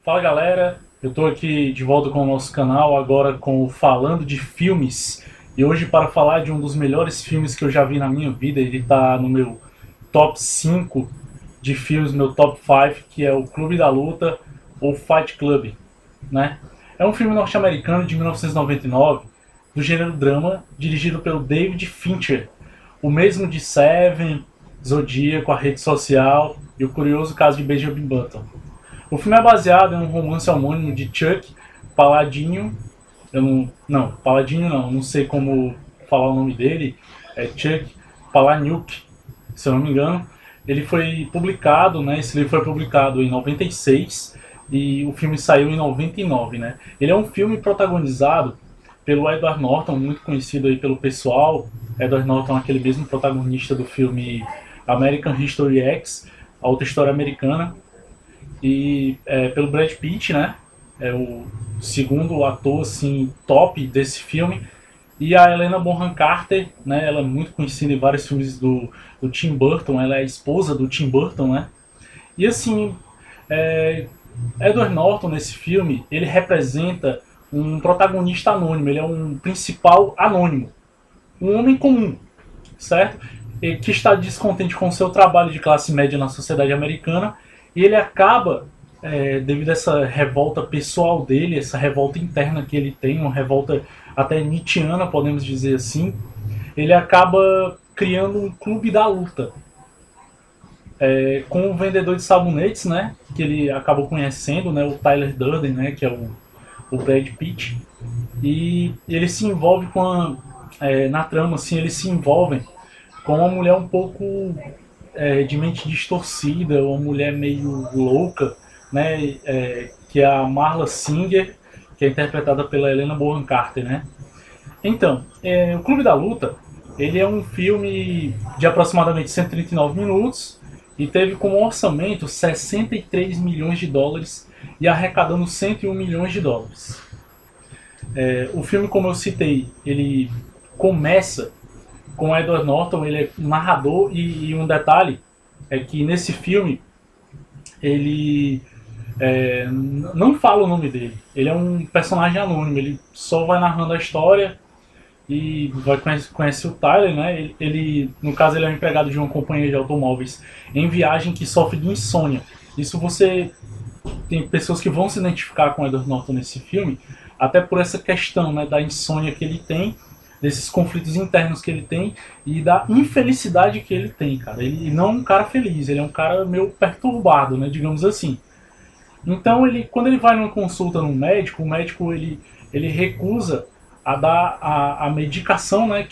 Fala galera, eu tô aqui de volta com o nosso canal, agora com o Falando de Filmes. E hoje para falar de um dos melhores filmes que eu já vi na minha vida, ele tá no meu top 5 de filmes, meu top 5, que é o Clube da Luta ou Fight Club, né? É um filme norte-americano de 1999, do gênero drama, dirigido pelo David Fincher, o mesmo de Seven, Zodíaco, A Rede Social e O Curioso Caso de Benjamin Button. O filme é baseado em um romance homônimo de Chuck Palladino. Palladino não sei como falar o nome dele. É Chuck Palahniuk, se eu não me engano. Ele foi publicado, né? Esse livro foi publicado em 96 e o filme saiu em 99, né? Ele é um filme protagonizado pelo Edward Norton, muito conhecido aí pelo pessoal. Edward Norton é aquele mesmo protagonista do filme American History X, a outra história americana. E pelo Brad Pitt, né? É o segundo ator assim top desse filme. E a Helena Bonham Carter, né? Ela é muito conhecida em vários filmes do Tim Burton. Ela é a esposa do Tim Burton, né? E assim, Edward Norton nesse filme ele representa um protagonista anônimo. Ele é um principal anônimo, um homem comum, certo? E que está descontente com o seu trabalho de classe média na sociedade americana. E ele acaba, devido a essa revolta pessoal dele, essa revolta interna que ele tem, uma revolta até nietzschiana, podemos dizer assim, ele acaba criando um clube da luta. Com um vendedor de sabonetes, né, que ele acabou conhecendo, né, o Tyler Durden, né, que é o Brad Pitt. E ele se envolve na trama, assim, eles se envolvem com uma mulher um pouco de mente distorcida, uma mulher meio louca, né? Que é a Marla Singer, que é interpretada pela Helena Bonham Carter, né? Então, o Clube da Luta, ele é um filme de aproximadamente 139 minutos e teve como orçamento 63 milhões de dólares e arrecadando 101 milhões de dólares. O filme, como eu citei, ele começa com o Edward Norton, ele é narrador e um detalhe é que nesse filme ele não fala o nome dele, ele é um personagem anônimo, ele só vai narrando a história e conhece o Tyler, né? Ele, no caso, ele é um empregado de uma companhia de automóveis em viagem que sofre de insônia. Isso você tem pessoas que vão se identificar com o Edward Norton nesse filme, até por essa questão, né, da insônia que ele tem, desses conflitos internos que ele tem e da infelicidade que ele tem, cara. Ele não é um cara feliz, ele é um cara meio perturbado, né, digamos assim. Então, quando ele vai numa consulta no médico, o médico ele recusa a dar a medicação, né,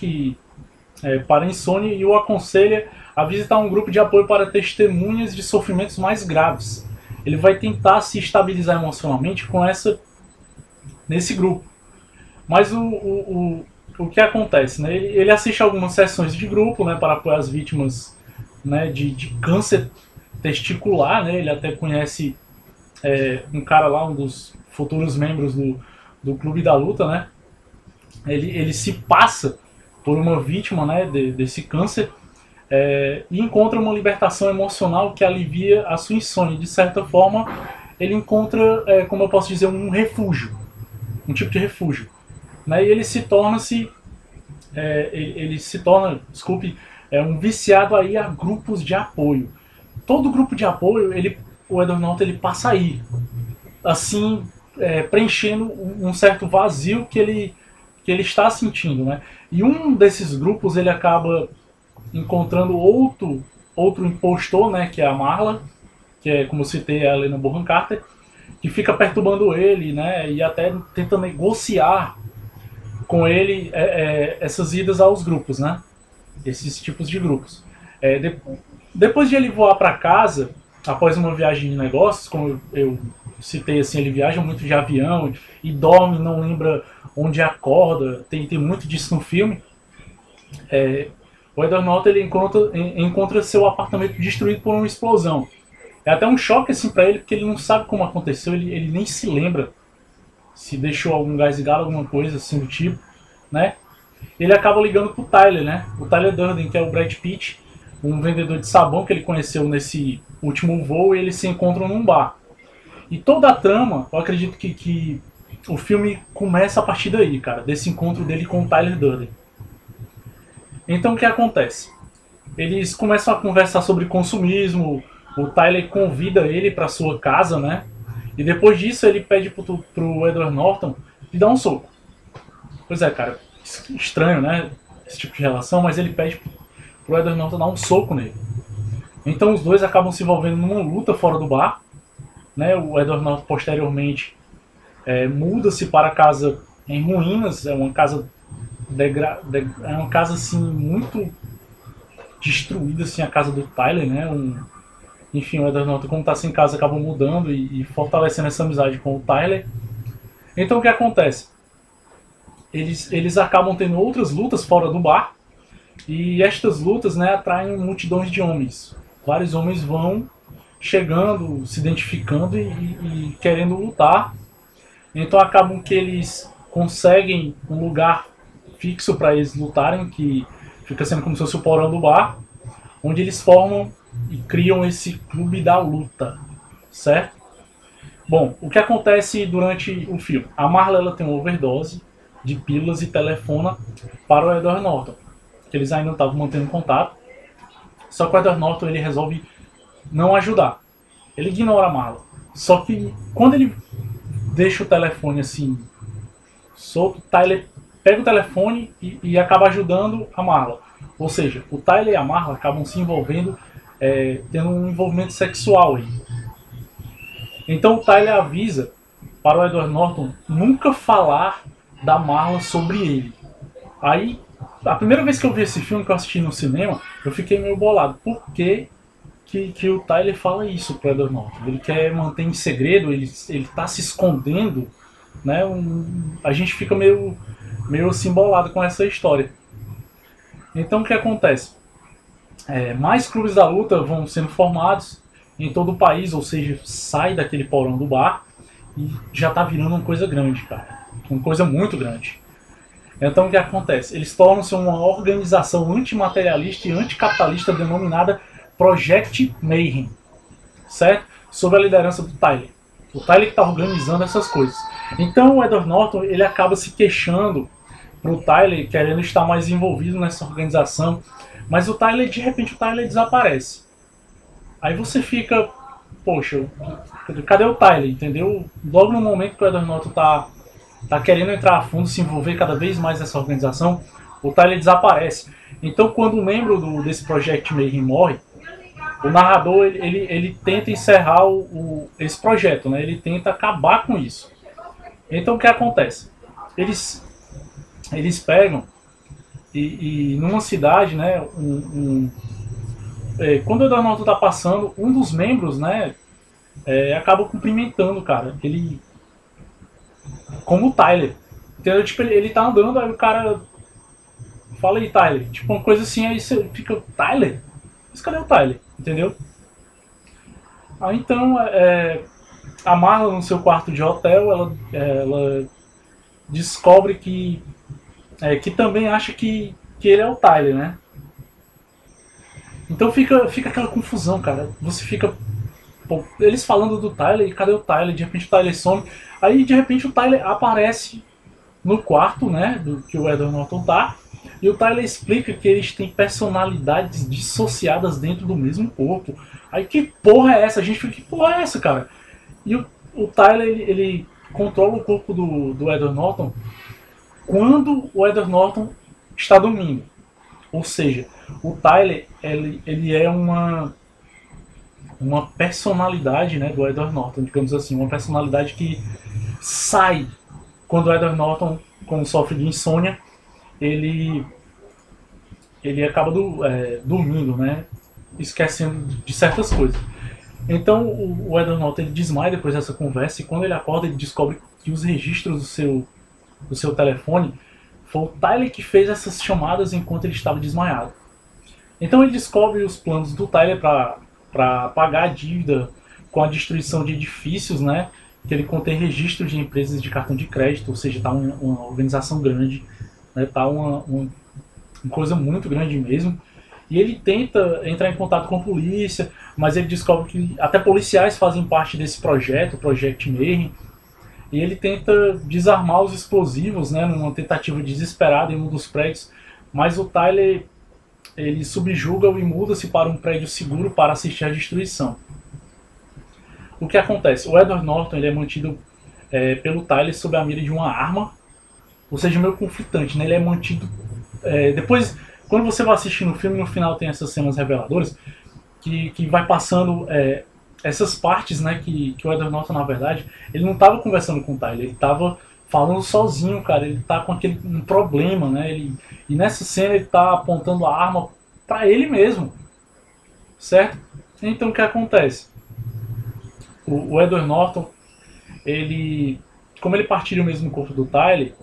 para insônia e o aconselha a visitar um grupo de apoio para testemunhas de sofrimentos mais graves. Ele vai tentar se estabilizar emocionalmente nesse grupo. Mas o que acontece, né? Ele assiste algumas sessões de grupo, né, para apoiar as vítimas, né, de câncer testicular, né? Ele até conhece um cara lá, um dos futuros membros do Clube da Luta, né? Ele se passa por uma vítima, né, desse câncer e encontra uma libertação emocional que alivia a sua insônia. De certa forma, ele encontra, como eu posso dizer, um refúgio, um tipo de refúgio. Né, e ele se torna, desculpe, um viciado aí a grupos de apoio. Todo grupo de apoio, o Edward Norton ele passa aí, assim, preenchendo um certo vazio que ele está sentindo, né? E um desses grupos ele acaba encontrando outro impostor, né, que é a Marla, que é, como eu citei, a Helena Bonham Carter, que fica perturbando ele, né, e até tenta negociar com ele essas idas aos grupos, né? Esses tipos de grupos. Depois de ele voar para casa, após uma viagem de negócios, como eu citei, assim, ele viaja muito de avião e dorme, não lembra onde acorda, tem muito disso no filme. O Edward Norton ele encontra seu apartamento destruído por uma explosão. É até um choque assim, para ele, porque ele não sabe como aconteceu, ele nem se lembra se deixou algum gás de galo, alguma coisa assim do tipo, né? Ele acaba ligando pro Tyler, né? O Tyler Durden, que é o Brad Pitt, um vendedor de sabão que ele conheceu nesse último voo, e eles se encontram num bar. E toda a trama, eu acredito que o filme começa a partir daí, cara, desse encontro dele com o Tyler Durden. Então o que acontece? Eles começam a conversar sobre consumismo, o Tyler convida ele para sua casa, né? E depois disso ele pede pro Edward Norton lhe dar um soco. Pois é, cara, estranho, né? Esse tipo de relação, mas ele pede pro Edward Norton dar um soco nele. Então os dois acabam se envolvendo numa luta fora do bar, né? O Edward Norton posteriormente muda-se para a casa em ruínas, é uma casa é uma casa assim muito destruída, assim, a casa do Tyler, né? Enfim, o Edward Norton, como está sem casa, acaba mudando e fortalecendo essa amizade com o Tyler. Então o que acontece? Eles acabam tendo outras lutas fora do bar, e estas lutas, né, atraem multidões de homens. Vários homens vão chegando, se identificando e querendo lutar. Então acabam que eles conseguem um lugar fixo para eles lutarem, que fica sendo como se fosse o porão do bar, onde eles formam e criam esse clube da luta, certo? Bom, o que acontece durante o filme? A Marla ela tem uma overdose de pílulas e telefona para o Edward Norton, que eles ainda estavam mantendo contato, só que o Edward Norton ele resolve não ajudar, ele ignora a Marla. Só que quando ele deixa o telefone assim solto, o Tyler pega o telefone e acaba ajudando a Marla. Ou seja, o Tyler e a Marla acabam se envolvendo, tendo um envolvimento sexual aí. Então o Tyler avisa para o Edward Norton nunca falar da Marla sobre ele. Aí, a primeira vez que eu vi esse filme, que eu assisti no cinema, eu fiquei meio bolado. Por que o Tyler fala isso para o Edward Norton? Ele quer manter em segredo, ele está se escondendo, né? A gente fica meio assim bolado com essa história. Então o que acontece? Mais clubes da luta vão sendo formados em todo o país, ou seja, sai daquele porão do bar e já está virando uma coisa grande, cara. Uma coisa muito grande. Então o que acontece? Eles tornam-se uma organização antimaterialista e anticapitalista denominada Project Mayhem, certo? Sob a liderança do Tyler. O Tyler que está organizando essas coisas. Então o Edward Norton ele acaba se queixando pro Tyler, querendo estar mais envolvido nessa organização, mas o Tyler, de repente, o Tyler desaparece. Aí você fica, poxa, cadê o Tyler, entendeu? Logo no momento que o Edward Norton tá querendo entrar a fundo, se envolver cada vez mais nessa organização, o Tyler desaparece. Então, quando um membro desse Project Mayhem morre, o narrador ele tenta encerrar esse projeto, né? Ele tenta acabar com isso. Então, o que acontece? Eles pegam e numa cidade, né? Quando o Edward Norton está passando, um dos membros, né? Acaba cumprimentando, cara. Ele como o Tyler. Entendeu? Tipo, ele tá andando, aí o cara fala aí, Tyler. Tipo, uma coisa assim, aí você fica, Tyler? Mas cadê o Tyler? Entendeu? Aí então, a Marla no seu quarto de hotel, ela descobre que também acha que ele é o Tyler, né? Então fica aquela confusão, cara. Você fica... Pô, eles falando do Tyler, e cadê o Tyler? De repente o Tyler some. Aí de repente o Tyler aparece no quarto, né? Do que o Edward Norton tá. E o Tyler explica que eles têm personalidades dissociadas dentro do mesmo corpo. Aí que porra é essa? A gente fica, que porra é essa, cara? E o Tyler, ele controla o corpo do Edward Norton quando o Edward Norton está dormindo. Ou seja, o Tyler, ele é uma personalidade, né, do Edward Norton, digamos assim, uma personalidade que sai quando o Edward Norton, como sofre de insônia, ele acaba dormindo, né, esquecendo de certas coisas. Então o Edward Norton ele desmaia depois dessa conversa, e quando ele acorda ele descobre que os registros do seu telefone foi o Tyler que fez essas chamadas enquanto ele estava desmaiado. Então ele descobre os planos do Tyler para pagar a dívida com a destruição de edifícios, né? Que ele contém registros de empresas de cartão de crédito, ou seja, tá uma organização grande, né? Tá uma coisa muito grande mesmo. E ele tenta entrar em contato com a polícia, mas ele descobre que até policiais fazem parte desse projeto, o Project Mayhem. E ele tenta desarmar os explosivos, né, numa tentativa desesperada em um dos prédios. Mas o Tyler, ele subjuga-o e muda-se para um prédio seguro para assistir à destruição. O que acontece? O Edward Norton ele é mantido pelo Tyler sob a mira de uma arma, ou seja, meio conflitante, né? Ele é mantido... depois, quando você vai assistindo o filme, no final tem essas cenas reveladoras, que vai passando essas partes, né, que o Edward Norton, na verdade, ele não estava conversando com o Tyler, ele estava falando sozinho, cara, ele tá com um problema, né? E nessa cena ele tá apontando a arma para ele mesmo, certo? Então o que acontece? O Edward Norton, como ele partilha o mesmo corpo do Tyler,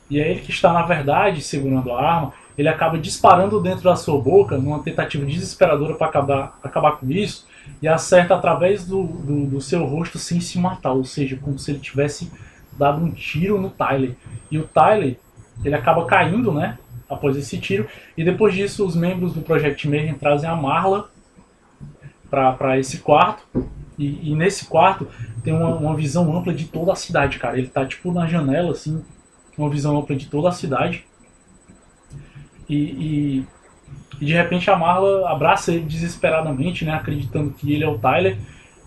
e é ele que está na verdade segurando a arma, ele acaba disparando dentro da sua boca numa tentativa desesperadora para acabar com isso, e acerta através do seu rosto sem se matar, ou seja, como se ele tivesse dado um tiro no Tyler. E o Tyler, ele acaba caindo, né, após esse tiro, e depois disso os membros do Project Mayhem trazem a Marla para esse quarto, e nesse quarto tem uma visão ampla de toda a cidade, cara. Ele tá tipo na janela, assim, uma visão ampla de toda a cidade. E de repente a Marla abraça ele desesperadamente, né, acreditando que ele é o Tyler,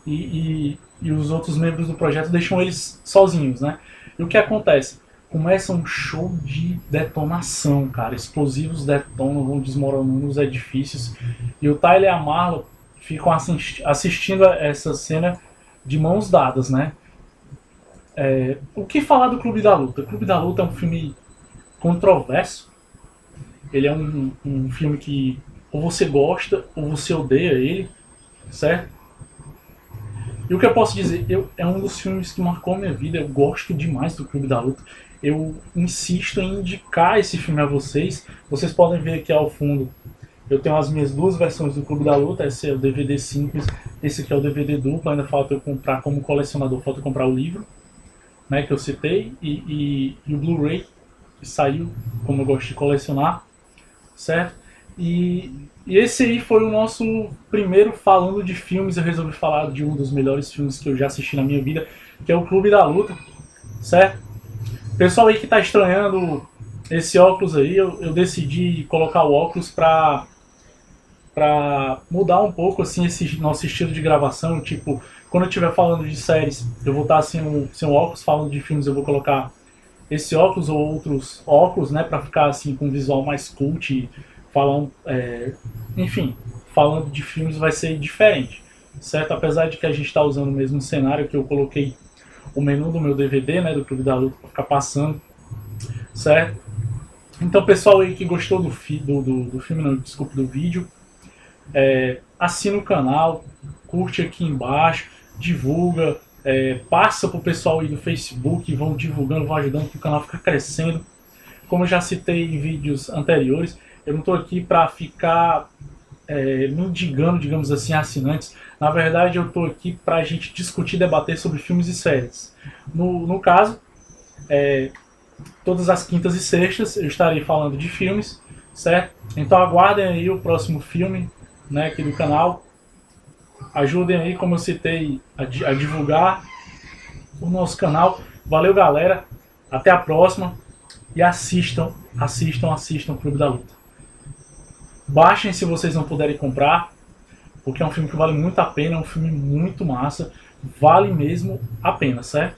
e os outros membros do projeto deixam eles sozinhos, né. E o que acontece? Começa um show de detonação, cara. Explosivos detonam, vão desmoronando os edifícios, e o Tyler e a Marla ficam assistindo a essa cena de mãos dadas, né. O que falar do Clube da Luta? O Clube da Luta é um filme controverso. Ele é um filme que ou você gosta ou você odeia ele, certo? E o que eu posso dizer? É um dos filmes que marcou a minha vida. Eu gosto demais do Clube da Luta. Eu insisto em indicar esse filme a vocês. Vocês podem ver aqui ao fundo. Eu tenho as minhas duas versões do Clube da Luta. Esse é o DVD simples, esse aqui é o DVD duplo. Ainda falta eu comprar como colecionador, falta eu comprar o livro, né, que eu citei, e o Blu-ray, que saiu, como eu gosto de colecionar, certo? E esse aí foi o nosso primeiro falando de filmes. Eu resolvi falar de um dos melhores filmes que eu já assisti na minha vida, que é o Clube da Luta, certo? Pessoal aí que tá estranhando esse óculos aí, eu decidi colocar o óculos pra mudar um pouco assim esse nosso estilo de gravação. Tipo, quando eu estiver falando de séries, eu vou estar sem um óculos. Falando de filmes, eu vou colocar esse óculos ou outros óculos, né, pra ficar assim com um visual mais cult. Enfim, falando de filmes vai ser diferente, certo? Apesar de que a gente está usando o mesmo cenário, que eu coloquei o menu do meu DVD, né, do Clube da Luta, para ficar passando, certo? Então, pessoal aí que gostou do filme, não, desculpe, do vídeo, assina o canal, curte aqui embaixo, divulga, passa pro pessoal aí do Facebook, vão divulgando, vão ajudando para o canal ficar crescendo. Como eu já citei em vídeos anteriores, eu não estou aqui para ficar mendigando, digamos assim, assinantes. Na verdade, eu estou aqui para a gente discutir, debater sobre filmes e séries. No caso, todas as quintas e sextas eu estarei falando de filmes, certo? Então aguardem aí o próximo filme, né, aqui do canal. Ajudem aí, como eu citei, a divulgar o nosso canal. Valeu, galera. Até a próxima. E assistam o Clube da Luta. Baixem se vocês não puderem comprar, porque é um filme que vale muito a pena, é um filme muito massa, vale mesmo a pena, certo?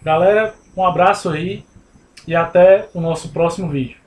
Galera, um abraço aí e até o nosso próximo vídeo.